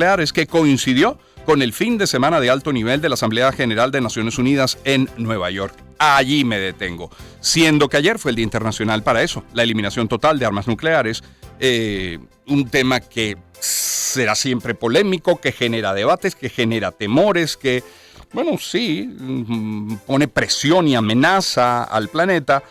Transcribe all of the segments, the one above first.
nucleares que coincidió con el fin de semana de alto nivel de la Asamblea General de Naciones Unidas en Nueva York. Allí me detengo, siendo que ayer fue el Día Internacional para eso, la eliminación total de armas nucleares, un tema que será siempre polémico, que genera debates, que genera temores, que, bueno, sí, pone presión y amenaza al planeta.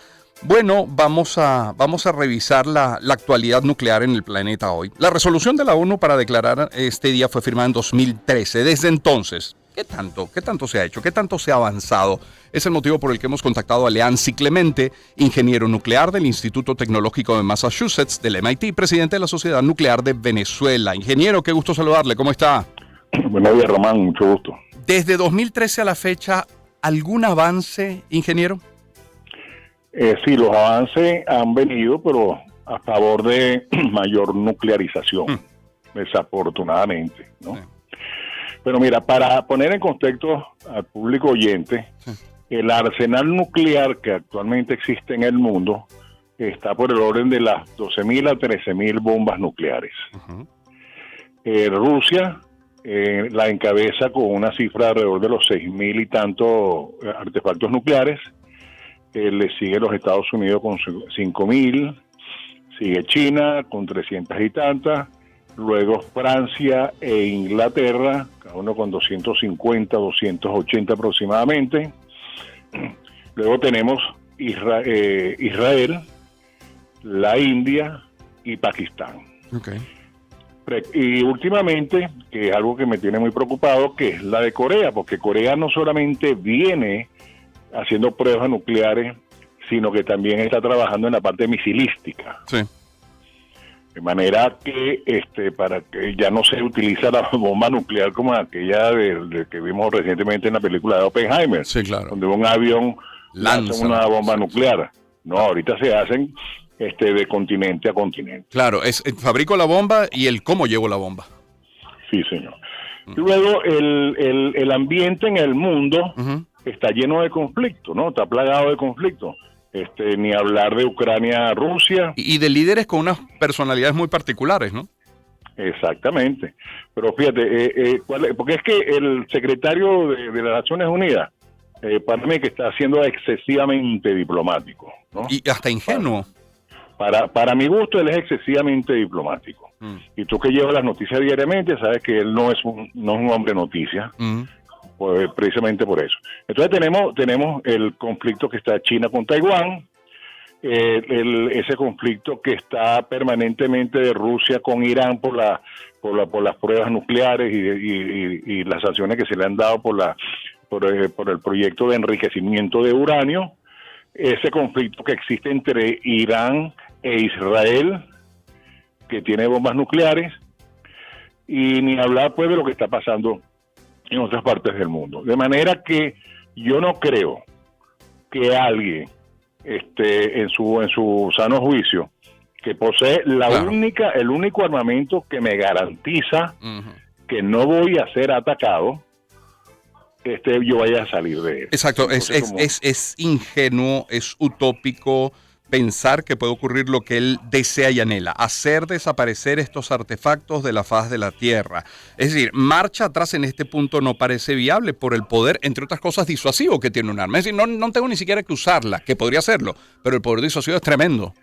Bueno, vamos a revisar la actualidad nuclear en el planeta hoy. La resolución de la ONU para declarar este día fue firmada en 2013. Desde entonces, ¿qué tanto se ha hecho? ¿Qué tanto se ha avanzado? Es el motivo por el que hemos contactado a Leancy Clemente, ingeniero nuclear del Instituto Tecnológico de Massachusetts, del MIT, presidente de la Sociedad Nuclear de Venezuela. Ingeniero, qué gusto saludarle. ¿Cómo está? Buenos días, Román. Mucho gusto. Desde 2013 a la fecha, ¿algún avance, ingeniero? Sí, los avances han venido, pero a favor de mayor nuclearización, desafortunadamente, ¿no? Sí. Pero mira, para poner en contexto al público oyente, el arsenal nuclear que actualmente existe en el mundo está por el orden de las 12.000 a 13.000 bombas nucleares. Rusia la encabeza con una cifra alrededor de los 6.000 y tantos artefactos nucleares. Le sigue los Estados Unidos con 5.000, sigue China con 300 y tantas, luego Francia e Inglaterra, cada uno con 250, 280 aproximadamente. Luego tenemos Israel, la India y Pakistán. Okay. Y últimamente, que es algo que me tiene muy preocupado, que es la de Corea, porque Corea no solamente viene haciendo pruebas nucleares, sino que también está trabajando en la parte misilística. Sí. De manera que para que ya no se utiliza la bomba nuclear como aquella de que vimos recientemente en la película de Oppenheimer, sí, claro, donde un avión lanza una bomba nuclear. No, ahorita se hacen de continente a continente. Claro, fabrico la bomba y el cómo llevo la bomba. Sí, señor. Y luego el ambiente en el mundo está lleno de conflictos, ¿no? Está plagado de conflictos. Ni hablar de Ucrania, Rusia. Y de líderes con unas personalidades muy particulares, ¿no? Exactamente. Pero fíjate, porque es que el secretario de las Naciones Unidas, para mí que está siendo excesivamente diplomático, ¿no? Y hasta ingenuo. Para mi gusto, él es excesivamente diplomático. Y tú que llevas las noticias diariamente, sabes que él no es un hombre noticia. Pues precisamente por eso. Entonces tenemos el conflicto que está China con Taiwán, ese conflicto que está permanentemente de Rusia con Irán por las pruebas nucleares y las sanciones que se le han dado por el proyecto de enriquecimiento de uranio, ese conflicto que existe entre Irán e Israel, que tiene bombas nucleares, y ni hablar pues de lo que está pasando en otras partes del mundo. De manera que yo no creo que alguien en su sano juicio, que posee el único armamento que me garantiza que no voy a ser atacado, yo vaya a salir de él. Exacto. Entonces, es ingenuo, es utópico pensar que puede ocurrir lo que él desea y anhela, hacer desaparecer estos artefactos de la faz de la Tierra. Es decir, marcha atrás en este punto no parece viable por el poder, entre otras cosas, disuasivo que tiene un arma. Es decir, no tengo ni siquiera que usarla, que podría hacerlo, pero el poder disuasivo es tremendo.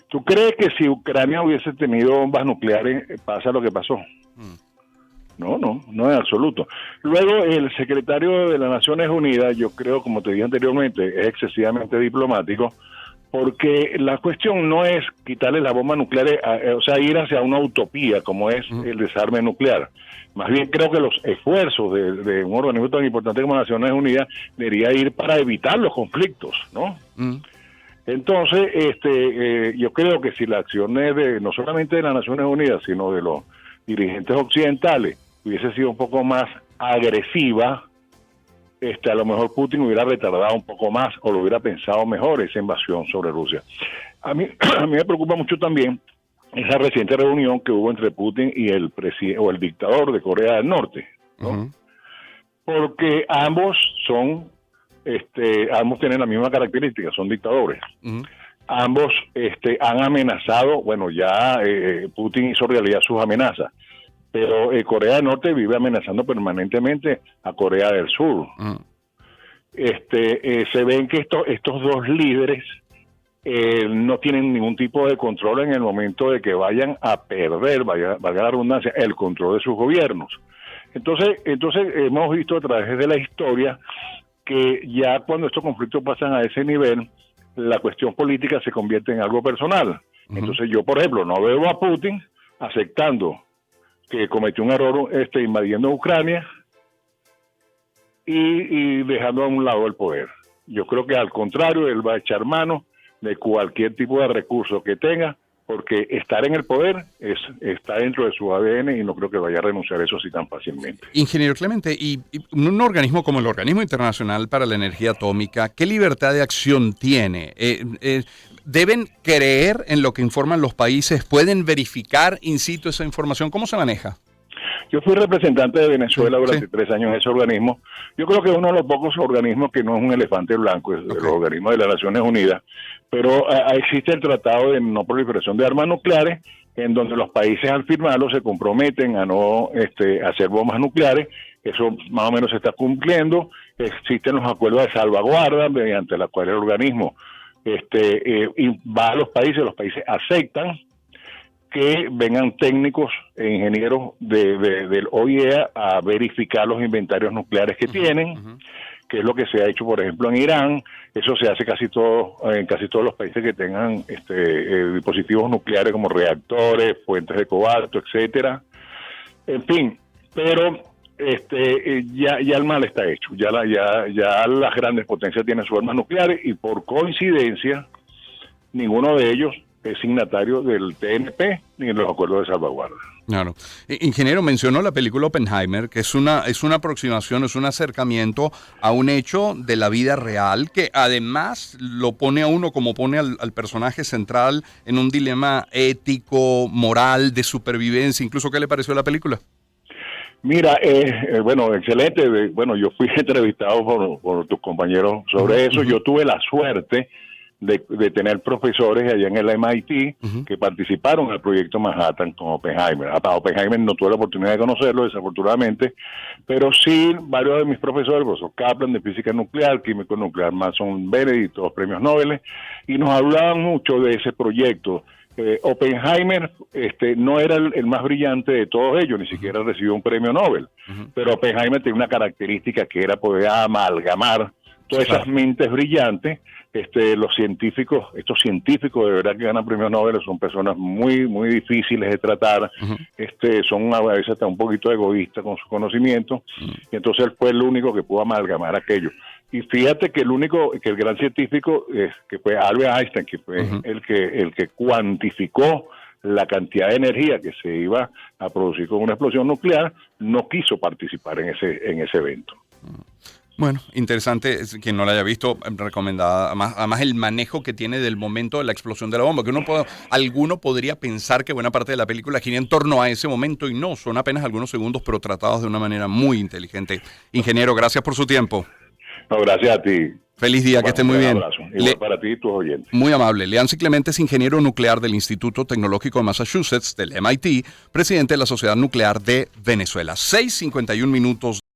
¿Tú crees que si Ucrania hubiese tenido bombas nucleares pasa lo que pasó? No en absoluto. Luego, el secretario de las Naciones Unidas, yo creo, como te dije anteriormente, es excesivamente diplomático, porque la cuestión no es quitarle la bomba nuclear, o sea, ir hacia una utopía como es el desarme nuclear. Más bien creo que los esfuerzos de un organismo tan importante como Naciones Unidas debería ir para evitar los conflictos, ¿no? Entonces, yo creo que si las acciones no solamente de las Naciones Unidas, sino de los dirigentes occidentales, hubiese sido un poco más agresiva, a lo mejor Putin hubiera retardado un poco más o lo hubiera pensado mejor esa invasión sobre Rusia. A mí me preocupa mucho también esa reciente reunión que hubo entre Putin y el dictador de Corea del Norte, ¿no? Porque ambos ambos tienen la misma característica, son dictadores. Ambos han amenazado, bueno, ya Putin hizo realidad sus amenazas, pero Corea del Norte vive amenazando permanentemente a Corea del Sur. Se ven que estos dos líderes no tienen ningún tipo de control en el momento de que vayan a perder, valga la redundancia, el control de sus gobiernos. Entonces hemos visto a través de la historia que ya cuando estos conflictos pasan a ese nivel, la cuestión política se convierte en algo personal. Entonces yo, por ejemplo, no veo a Putin aceptando que cometió un error invadiendo Ucrania y dejando a un lado el poder. Yo creo que al contrario, él va a echar mano de cualquier tipo de recurso que tenga, porque estar en el poder está dentro de su ADN y no creo que vaya a renunciar a eso así tan fácilmente. Ingeniero Clemente, y un organismo como el Organismo Internacional para la Energía Atómica, ¿qué libertad de acción tiene? ¿Deben creer en lo que informan los países? ¿Pueden verificar in situ esa información? ¿Cómo se maneja? Yo fui representante de Venezuela durante 3 años en ese organismo. Yo creo que es uno de los pocos organismos que no es un elefante blanco, es el organismo de las Naciones Unidas, pero existe el Tratado de No Proliferación de Armas Nucleares, en donde los países al firmarlo se comprometen a no hacer bombas nucleares. Eso más o menos se está cumpliendo. Existen los acuerdos de salvaguarda mediante los cuales el organismo va a los países aceptan que vengan técnicos e ingenieros del OIEA a verificar los inventarios nucleares que tienen, que es lo que se ha hecho, por ejemplo, en Irán. Eso se hace en casi todos los países que tengan dispositivos nucleares como reactores, fuentes de cobalto, etcétera. En fin, pero ya el mal está hecho. Ya las grandes potencias tienen sus armas nucleares y por coincidencia ninguno de ellos es signatario del TNP ni en los acuerdos de salvaguarda. Claro. Ingeniero, mencionó la película Oppenheimer, que es una aproximación, es un acercamiento a un hecho de la vida real, que además lo pone a uno, como pone al personaje central, en un dilema ético, moral, de supervivencia. Incluso, ¿qué le pareció la película? Mira, bueno, excelente. Bueno, yo fui entrevistado por tus compañeros sobre eso. Yo tuve la suerte de tener profesores allá en el MIT que participaron en el proyecto Manhattan con Oppenheimer. A Oppenheimer no tuve la oportunidad de conocerlo, desafortunadamente, pero sí varios de mis profesores, el profesor Kaplan de física nuclear, químico nuclear, Mason Benedict, todos premios Nobel, y nos hablaban mucho de ese proyecto. Oppenheimer no era el más brillante de todos ellos, ni siquiera recibió un premio Nobel, pero Oppenheimer tenía una característica que era poder amalgamar todas esas mentes brillantes. Estos científicos de verdad que ganan premios Nobel son personas muy muy difíciles de tratar, son a veces hasta un poquito egoístas con su conocimiento, y entonces él fue el único que pudo amalgamar aquello. Y fíjate que el gran científico que fue Albert Einstein, que fue el que cuantificó la cantidad de energía que se iba a producir con una explosión nuclear, no quiso participar en ese evento. Bueno, interesante, quien no la haya visto, recomendada. Además el manejo que tiene del momento de la explosión de la bomba, que alguno podría pensar que buena parte de la película gira en torno a ese momento y no, son apenas algunos segundos, pero tratados de una manera muy inteligente. Ingeniero, gracias por su tiempo. No, gracias a ti. Feliz día, que esté muy bien. Un abrazo. Igual para ti y tus oyentes. Muy amable. Leancy Clemente es ingeniero nuclear del Instituto Tecnológico de Massachusetts, del MIT, presidente de la Sociedad Nuclear de Venezuela. 6:51